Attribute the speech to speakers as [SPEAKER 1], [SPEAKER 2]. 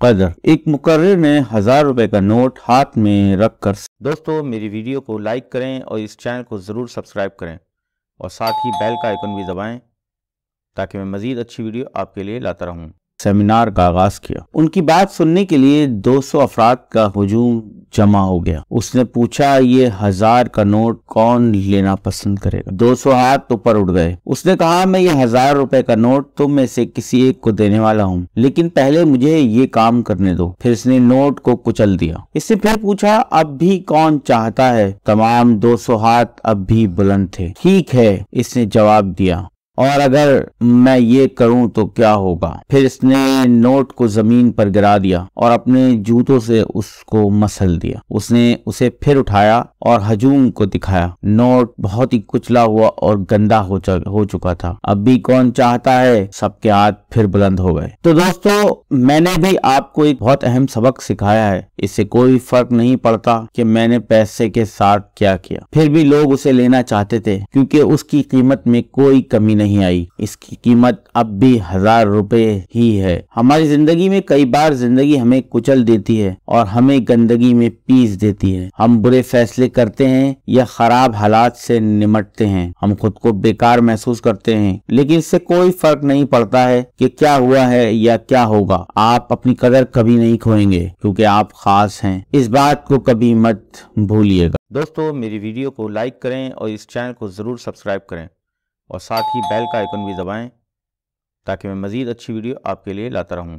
[SPEAKER 1] कदर। एक मुकर्रिर ने 1000 रुपए का नोट हाथ में रखकर। दोस्तों, मेरी वीडियो को लाइक करें और इस चैनल को ज़रूर सब्सक्राइब करें और साथ ही बेल का आइकन भी दबाएं ताकि मैं मज़ीद अच्छी वीडियो आपके लिए लाता रहूं। सेमिनार का आगाज किया। उनकी बात सुनने के लिए 200 अफराद का हुजूम जमा हो गया। उसने पूछा, ये 1000 का नोट कौन लेना पसंद करेगा? 200 हाथ ऊपर उठ गए। उसने कहा, मैं ये 1000 रुपए का नोट तुम में से किसी एक को देने वाला हूँ, लेकिन पहले मुझे ये काम करने दो। फिर इसने नोट को कुचल दिया। इसने फिर पूछा, अब भी कौन चाहता है? तमाम 200 हाथ अब भी बुलंद थे। ठीक है, इसने जवाब दिया, और अगर मैं ये करूं तो क्या होगा? फिर इसने नोट को जमीन पर गिरा दिया और अपने जूतों से उसको मसल दिया। उसने उसे फिर उठाया और हजूम को दिखाया। नोट बहुत ही कुचला हुआ और गंदा हो चुका था। अब भी कौन चाहता है? सबके हाथ फिर बुलंद हो गए। तो दोस्तों, मैंने भी आपको एक बहुत अहम सबक सिखाया है। इससे कोई फर्क नहीं पड़ता कि मैंने पैसे के साथ क्या किया, फिर भी लोग उसे लेना चाहते थे क्योंकि उसकी कीमत में कोई कमी नहीं आई। इसकी कीमत अब भी 1000 रुपए ही है। हमारी जिंदगी में कई बार जिंदगी हमें कुचल देती है और हमें गंदगी में पीस देती है। हम बुरे फैसले करते हैं या खराब हालात से निमटते हैं। हम खुद को बेकार महसूस करते हैं, लेकिन इससे कोई फर्क नहीं पड़ता है कि क्या हुआ है या क्या होगा। आप अपनी कदर कभी नहीं खोएंगे क्योंकि आप खास हैं। इस बात को कभी मत भूलिएगा। दोस्तों, मेरी वीडियो को लाइक करें और इस चैनल को जरूर सब्सक्राइब करें और साथ ही बेल का आइकन भी दबाएं ताकि मैं मज़ीद अच्छी वीडियो आपके लिए लाता रहूं।